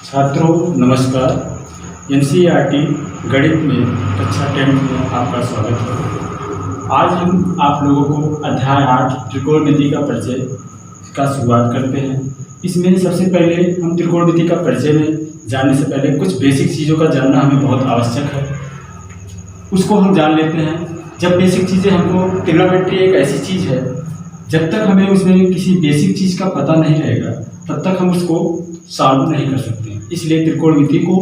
छात्रों नमस्कार। एनसीईआरटी गणित में कक्षा 10 में आपका स्वागत है। आज हम आप लोगों को अध्याय 8 त्रिकोणमिति का परिचय का शुरुआत करते हैं। इसमें सबसे पहले हम त्रिकोणमिति का परिचय में जानने से पहले कुछ बेसिक चीज़ों का जानना हमें बहुत आवश्यक है, उसको हम जान लेते हैं। जब बेसिक चीज़ें हमको, ट्रिग्नोमेट्री एक ऐसी चीज़ है, जब तक हमें उसमें किसी बेसिक चीज़ का पता नहीं रहेगा तब तक हम उसको सॉल्व नहीं कर सकते। इसलिए त्रिकोणमिति को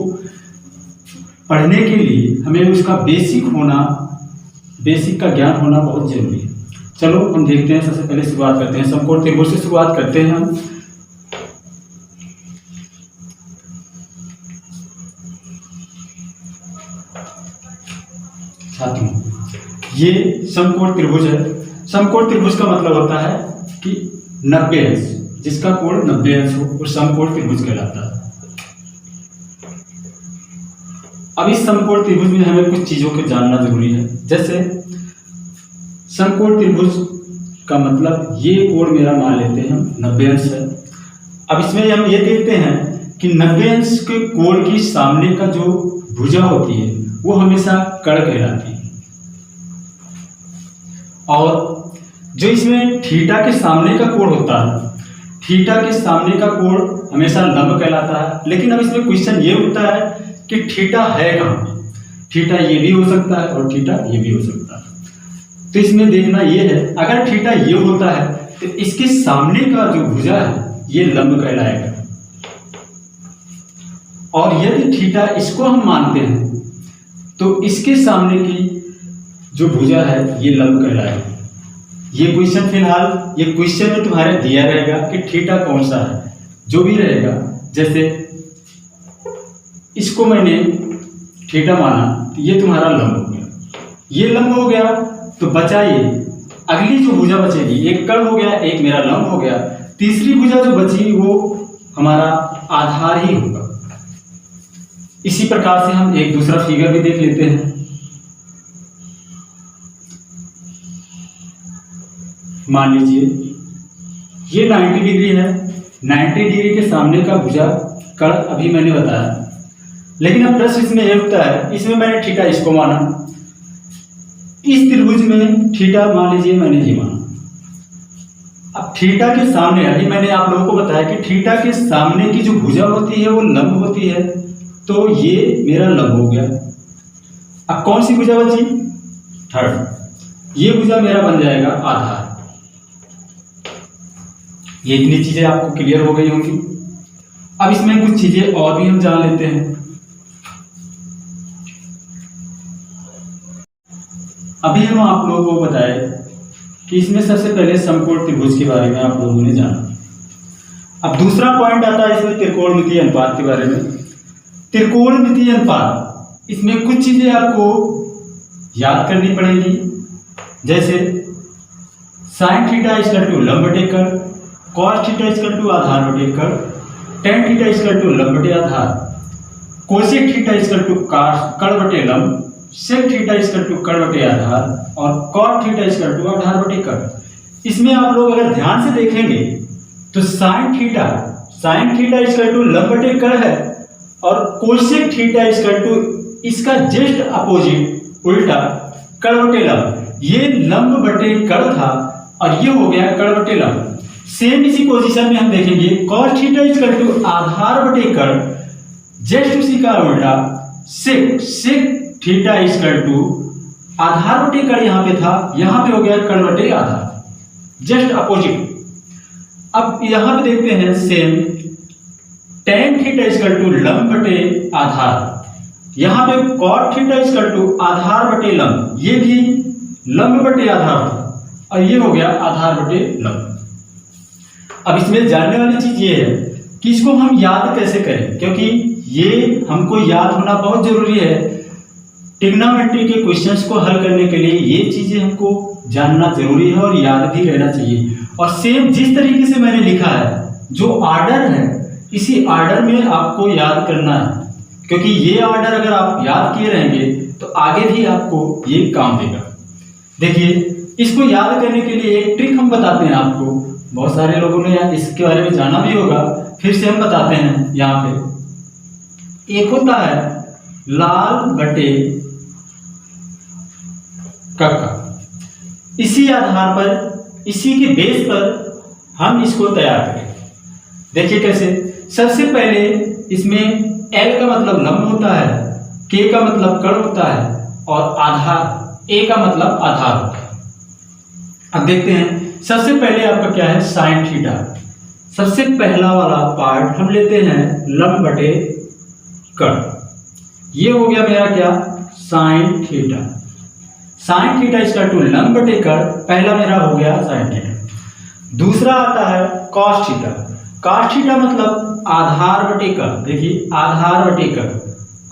पढ़ने के लिए हमें उसका बेसिक का ज्ञान होना बहुत जरूरी है। चलो हम देखते हैं। सबसे पहले शुरुआत करते हैं, समकोण त्रिभुज से शुरुआत करते हैं हम। छात्रों, ये समकोण त्रिभुज है। समकोण त्रिभुज का मतलब होता है कि 90 अंश, जिसका कोण 90 अंश हो वो समकोण त्रिभुज कहलाता है। अब इस समकोण त्रिभुज में हमें कुछ चीजों को जानना जरूरी है। जैसे समकोण त्रिभुज का मतलब ये कोण मेरा मान लेते हैं हम 90 अंश है। अब इसमें हम ये देखते हैं कि 90 अंश के कोण की सामने का जो भुजा होती है वो हमेशा कर्ण कहलाती है, और जो इसमें थीटा के सामने का कोण होता है, थीटा के सामने का कोण हमेशा लंब कहलाता है। लेकिन अब इसमें क्वेश्चन ये उठता है कि थीटा है कहाँ पे? थीटा ये भी हो सकता है और थीटा ये भी हो सकता है। तो इसमें देखना ये है, अगर थीटा ये होता है तो इसके सामने का जो भुजा है ये लंब कहलाएगा, और यदि थीटा इसको हम मानते हैं तो इसके सामने की जो भुजा है ये लंब कहलाएगा। ये क्वेश्चन फिलहाल ये क्वेश्चन में तुम्हारे दिया रहेगा कि थीटा कौन सा है, जो भी रहेगा। जैसे इसको मैंने थीटा माना तो ये तुम्हारा लंब हो गया, ये लंब हो गया। तो बचा ये अगली जो भुजा बचेगी, एक कर्ण हो गया, एक मेरा लंब हो गया, तीसरी भुजा जो बची वो हमारा आधार ही होगा। इसी प्रकार से हम एक दूसरा फिगर भी देख लेते हैं। मान लीजिए ये 90 डिग्री है, 90 डिग्री के सामने का भुजा कर्ण अभी मैंने बताया। लेकिन अब प्रश्न इसमें यह उठता है, इसमें मैंने थीटा इसको माना, इस त्रिभुज में थीटा मान लीजिए मैंने ये माना। अब थीटा के सामने, अभी मैंने आप लोगों को बताया कि थीटा के सामने की जो भुजा होती है वो लंब होती है, तो ये मेरा लंब हो गया। अब कौन सी भुजा बची? थर्ड। ये भुजा मेरा बन जाएगा आधार। ये इतनी चीजें आपको क्लियर हो गई होंगी। अब इसमें कुछ चीजें और भी हम जान लेते हैं। अभी हम आप लोगों को बताए कि इसमें सबसे पहले समकोण त्रिभुज के बारे में आप लोगों ने जाना। अब दूसरा पॉइंट आता है इसमें त्रिकोणमितीय अनुपात के बारे में। त्रिकोणमितीय अनुपात, इसमें कुछ चीजें आपको याद करनी पड़ेगी। जैसे साइन थीटा इक्वल टू लंब बटे कर्ण, कॉस थीटा इक्वल टू आधार बटे कर्ण, टेन थीटा इक्वल टू लंब बटे आधार, कोसेक थीटा इक्वल टू कर्ण बटे लंब, सेक थीटा इक्वल टू कर्ण बटे आधार, और कॉट थीटा इक्वल टू आधार बटे कर्ण। इसमें आप लोग अगर ध्यान से देखेंगे तो साइन थीटा इक्वल टू लंब बटे कर्ण है, और कोसेक थीटा इक्वल टू इसका जस्ट अपोजिट उल्टा कर्ण बटे लंब। ये लंब बटे कर्ण था और ये हो गया कर्ण बटे लंब। सेम इसी पोजीशन में हम देखेंगे cos थीटा इक्वल टू आधार बटे कर्ण, जस्ट उसी का उल्टा सेक थीटा इक्वल टू आधार बटे कर्ण यहाँ पे था, यहाँ पे हो गया कर्ण बटे आधार, जस्ट अपोजिट। अब यहाँ पे देखते हैं same tan theta equal to लंब बटे आधार, यहाँ पे cot थीटा इक्वल टू आधार बटे लंब, ये भी लंब बटे आधार था और ये हो गया आधार बटे लंब। अब इसमें जानने वाली चीज ये है कि इसको हम याद कैसे करें, क्योंकि ये हमको याद होना बहुत जरूरी है। ट्रिग्नोमेट्री के क्वेश्चंस को हल करने के लिए ये चीजें हमको जानना जरूरी है और याद भी रहना चाहिए। और सेम जिस तरीके से मैंने लिखा है, जो ऑर्डर है इसी ऑर्डर में आपको याद करना है, क्योंकि ये ऑर्डर अगर आप याद किए रहेंगे तो आगे भी आपको ये काम देगा। देखिए, इसको याद करने के लिए एक ट्रिक हम बताते हैं आपको। बहुत सारे लोगों ने इसके बारे में जाना भी होगा, फिर से हम बताते हैं। यहाँ पे एक होता है लाल बटे कक्का। इसी आधार पर, इसी के बेस पर हम इसको तैयार करें। देखिए कैसे। सबसे पहले इसमें L का मतलब लंब होता है, K का मतलब कर्ण होता है और आधार A का मतलब आधार होता है। अब देखते हैं, सबसे पहले आपका क्या है, साइन थीटा। सबसे पहला वाला पार्ट हम लेते हैं लंब बटे कर्ण। ये हो गया मेरा क्या, साइन थीटा। साइन थीटा इसका टू लंब बटे कर्ण, पहला मेरा हो गया साइन थीटा। दूसरा आता है कॉस थीटा। कॉस थीटा मतलब आधार बटे कर्ण। देखिए आधार बटे कर्ण,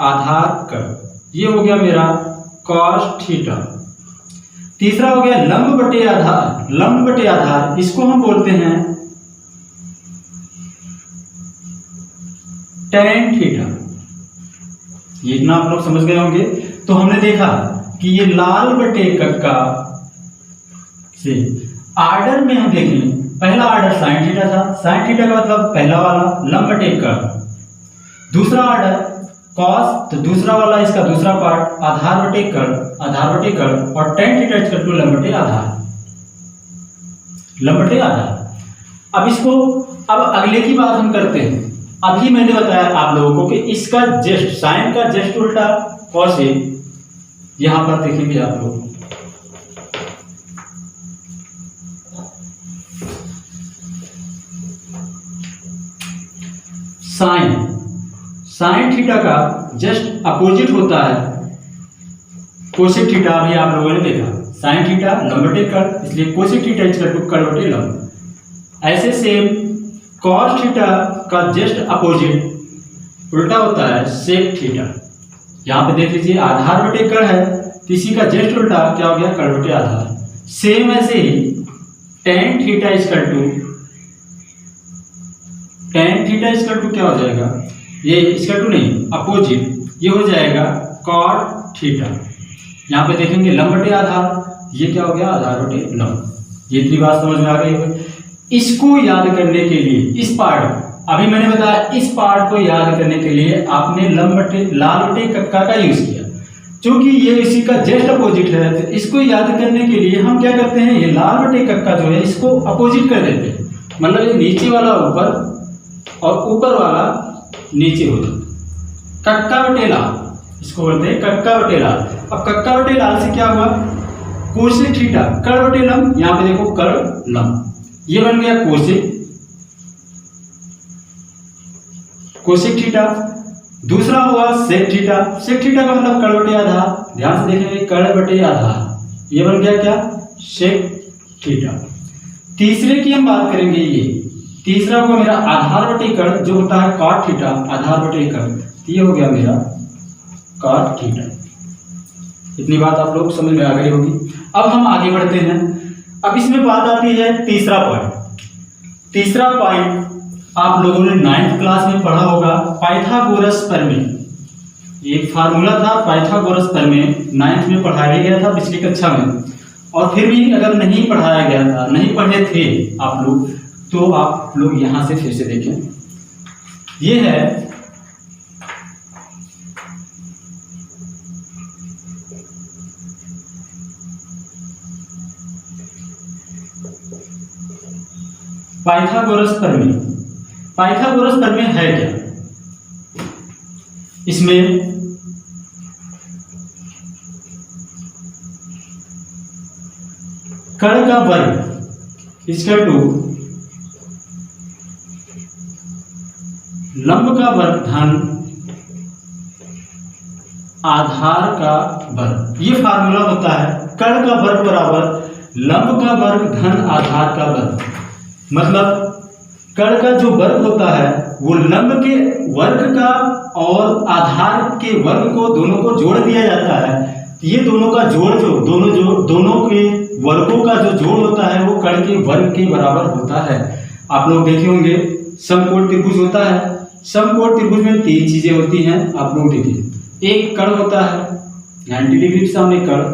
आधार कर्ण, ये हो गया मेरा कॉस थीटा। तीसरा हो गया लंब बटे आधार। लंब बटे आधार इसको हम बोलते हैं टेन थीटा। ये इतना आप लोग समझ गए होंगे। तो हमने देखा कि ये लाल बटे कक्का से आर्डर में हम देखें, पहला आर्डर साइन थीटा था। साइन थीटा का मतलब पहला वाला लंब बटे कर्ण। दूसरा आर्डर कॉस, तो दूसरा वाला इसका दूसरा पार्ट आधार बटे कर्ण, आधार बटे कर्ण, और टेन थीटा इसका टू लंब बटे आधार, लंब बटे आधार। अब इसको, अब अगले की बात हम करते हैं। अभी मैंने बताया आप लोगों को कि इसका जस्ट साइन का जस्ट उल्टा कॉस है। यहां पर देखेंगे आप लोग, साइन, साइन थीटा का जस्ट अपोजिट होता है कोसेक थीटा। अभी आप लोगों ने देखा साइन थीटा लंब बटे कर्ण, इसलिए कोसेक थीटा इसका टू कर्ण बटे लंब। ऐसे सेम कॉस थीटा का जस्ट अपोजिट उल्टा होता है सेक थीटा। यहां पे देख लीजिए आधार बटे कर्ण है, तो इसी का जस्ट उल्टा क्या हो गया, कर्ण बटे आधार। सेम ऐसे ही tan theta equal to, tan theta equal to क्या हो जाएगा, ये इक्वल टू नहीं अपोजिट, ये हो जाएगा कॉट थीटा। यहाँ पे देखेंगे लंब बटे आधार, ये क्या हो गया, आधार बटे लंब। ये इतनी बात समझ में आ गई होगी। इसको याद करने के लिए इस पार्ट, अभी मैंने बताया इस पार्ट को याद करने के लिए आपने लंब बटे लाल बटे कक्का का यूज किया, क्योंकि ये इसी का जस्ट अपोजिट है। तो इसको याद करने के लिए हम क्या करते हैं, ये लाल बटे कक्का जो है इसको अपोजिट कर देते हैं। मतलब ये नीचे वाला ऊपर और ऊपर वाला नीचे हो जाता, कक्का बटे लाल, इसको बोलते हैं कक्का बटे लाल। अब कक्का बटे लाल से क्या हुआ, कोसेक थीटा कर्ण बटे लंब, यहाँ पे देखो कर्ण लंब, ये बन गया कोसेक, कोसेक थीटा। दूसरा हुआ सेक थीटा। सेक थीटा का मतलब कर्ण बटे आधार, ध्यान से देखेंगे कर्ण बटे आधार, ये बन गया क्या, सेक थीटा। तीसरे की हम बात करेंगे, ये तीसरा हुआ मेरा आधार बटे कर्ण जो होता है कॉट थीटा, आधार बटे कर्ण, ये हो गया मेरा कॉट थीटा। इतनी बात आप लोग समझ में आ गई होगी। अब हम आगे बढ़ते हैं। अब इसमें बात आती है तीसरा पॉइंट। तीसरा पॉइंट आप लोगों ने 9th क्लास में पढ़ा होगा, पाइथागोरस प्रमेय। एक फार्मूला था पाइथागोरस प्रमेय, 9th में पढ़ाया गया था पिछली कक्षा में। और फिर भी अगर नहीं पढ़ाया गया था, नहीं पढ़े थे आप लोग, तो आप लोग यहां से फिर से देखें। ये है पाइथागोरस प्रमेय। पाइथागोरस प्रमेय है क्या, इसमें कर्ण का वर्ग इक्वल टू लंब का वर्ग धन आधार का वर्ग, ये फार्मूला होता है। कर्ण का वर्ग बराबर लंब का वर्ग धन आधार का वर्ग। मतलब कर्ण का जो वर्ग होता है वो लंब के वर्ग का और आधार के वर्ग को, दोनों को जोड़ दिया जाता है। ये दोनों का जोड़, दोनों के वर्गों का जो जोड़ होता है वो कर्ण के वर्ग के बराबर होता है। आप लोग देखे होंगे समकोण त्रिभुज होता है। समकोण त्रिभुज में 3 चीजें होती हैं, आप लोग देखिए। एक कर्ण होता है 90 डिग्री के सामने कर्ण,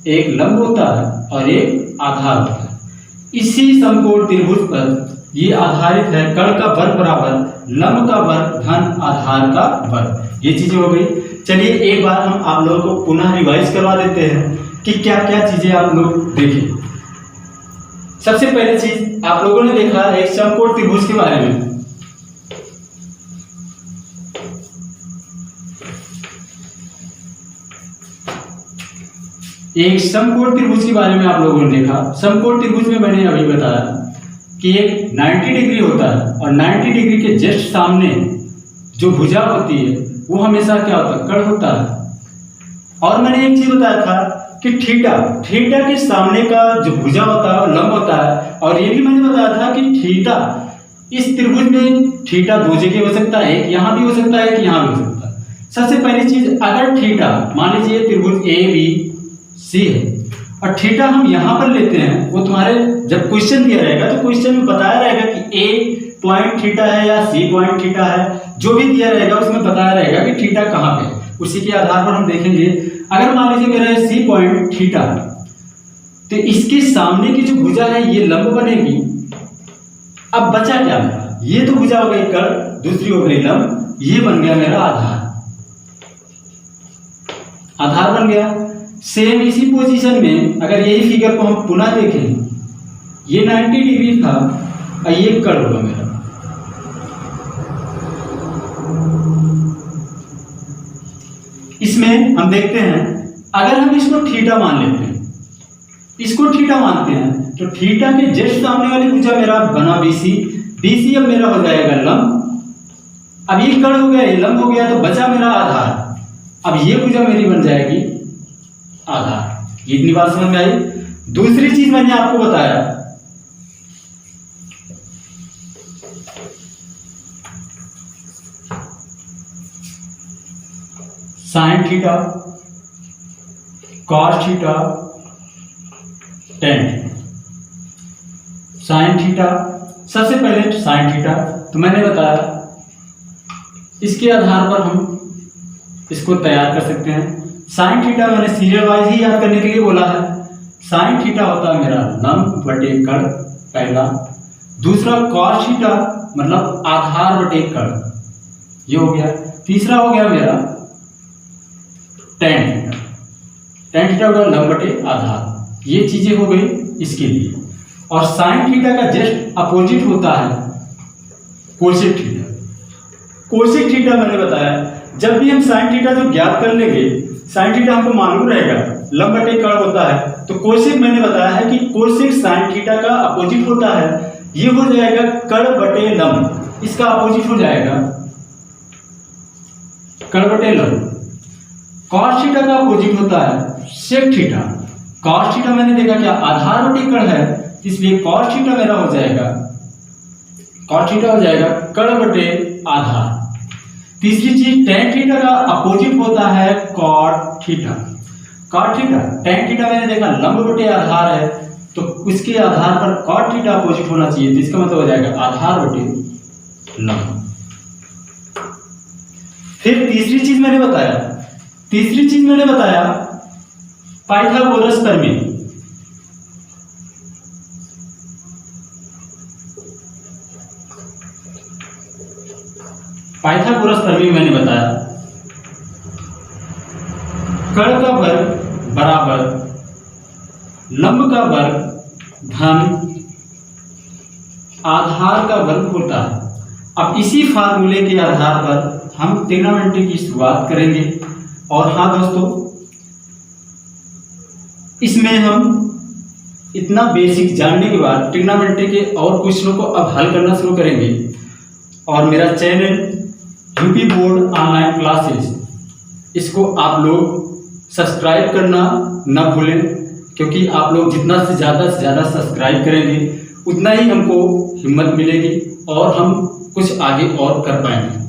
एक लंब होता है और एक आधार होता है। इसी समकोण त्रिभुज पर ये आधारित है, कर्ण का वर्ग बराबर लंब का वर्ग धन आधार का वर्ग। ये चीजें हो गई। चलिए एक बार हम आप लोगों को पुनः रिवाइज करवा देते हैं कि क्या क्या चीजें आप लोग देखें। सबसे पहली चीज आप लोगों ने देखा एक समकोण त्रिभुज के बारे में। एक समकोण त्रिभुज के बारे में आप लोगों ने देखा। समकोण त्रिभुज में मैंने अभी बताया कि एक 90 डिग्री होता है और 90 डिग्री के जस्ट सामने जो भुजा होती है वो हमेशा क्या होता है, कर्ण होता है। और मैंने एक चीज बताया था कि थीटा के सामने का जो भुजा होता है वो लंब होता है। और ये भी मैंने बताया था कि थीटा इस त्रिभुज में थीटा दो जगह हो सकता है, एक यहाँ भी हो सकता है, एक यहाँ भी हो सकता है। सबसे पहली चीज, अगर थीटा मान लीजिए त्रिभुज ए बी सी है और थीटा हम यहाँ पर लेते हैं, वो तुम्हारे जब क्वेश्चन दिया रहेगा तो क्वेश्चन में बताया रहेगा कि ए पॉइंट थीटा है या सी पॉइंट थीटा है, जो भी दिया रहेगा उसमें बताया रहेगा कि थीटा कहाँ पे है। उसी के आधार पर हम देखेंगे। अगर मान लीजिए मेरा सी पॉइंट थीटा तो इसके सामने की जो भुजा है ये लंब बनेगी। अब बचा क्या मेरा, ये तो भुजा हो गई कर्ण, दूसरी हो गई लंब, ये बन गया मेरा आधार बन गया। सेम इसी पोजीशन में अगर यही फिगर को हम पुनः देखें, ये 90 डिग्री था और ये कर्ण होगा मेरा। इसमें हम देखते हैं अगर हम इसको थीटा मान लेते हैं, इसको थीटा मानते हैं तो थीटा के जस्ट सामने वाली भुजा मेरा बना बीसी, बीसी अब मेरा हो जाएगा लंब। अब ये कर्ण हो गया, ये लंब हो गया, तो बचा मेरा आधार। अब ये भुजा मेरी बन जाएगी आधार। ये इतनी बात समझ में आई। दूसरी चीज मैंने आपको बताया sine theta, cos theta, tan theta. Sine theta, सबसे पहले साइन थीटा तो मैंने बताया इसके आधार पर हम इसको तैयार कर सकते हैं। साइन थीटा मैंने सीरियल वाइज ही याद करने के लिए बोला है। साइन थीटा होता है मेरा लंब बटे कर्ण, पहला। दूसरा कॉस थीटा मतलब आधार बटे कर्ण, ये हो गया। तीसरा हो गया मेरा टेन थीटा, टेन थीटा हो गया लंब बटे आधार। ये चीजें हो गई इसके लिए। और साइन थीटा का जस्ट अपोजिट होता है कोसेक थीटा। कोसेक थीटा मैंने बताया जब भी हम साइन थीटा जो ज्ञात कर लेंगे, साइन थीटा हमको मालूम रहेगा लंब बटे कर्ण होता है, तो कोसेक मैंने बताया है कि कोसेक साइन थीटा का अपोजिट होता है। ये हो जाएगा कर्ण बटे लंब, इसका अपोजिट हो जाएगा कर्ण बटे लंब। कॉस थीटा का अपोजिट होता है सेक थीटा। कॉस थीटा मैंने देखा क्या आधार बटे कर्ण है, इसलिए कॉस थीटा मेरा हो जाएगा, कॉस थीटा हो जाएगा कर्ण बटे आधार। तीसरी चीज टेन थीटा का अपोजिट होता है cot theta. Cot theta, tan theta मैंने देखा लंब बटे आधार है, तो उसके आधार पर कॉट थीटा अपोजिट होना चाहिए, तो इसका मतलब हो जाएगा आधार बटे लंब। फिर तीसरी चीज मैंने बताया पाइथागोरस प्रमेय। पाइथागोरस प्रमेय मैंने बताया कर्ण का वर्ग बराबर लंब का वर्ग धन आधार का वर्ग होता है। अब इसी फार्मूले के आधार पर हम ट्रिग्नोमेट्री की शुरुआत करेंगे। और हाँ दोस्तों, इसमें हम इतना बेसिक जानने के बाद ट्रिग्नोमेट्री के और क्वेश्चनों को अब हल करना शुरू करेंगे। और मेरा channel UP board online classes, इसको आप लोग सब्सक्राइब करना ना भूलें, क्योंकि आप लोग जितना से ज़्यादा सब्सक्राइब करेंगे उतना ही हमको हिम्मत मिलेगी और हम कुछ आगे और कर पाएंगे।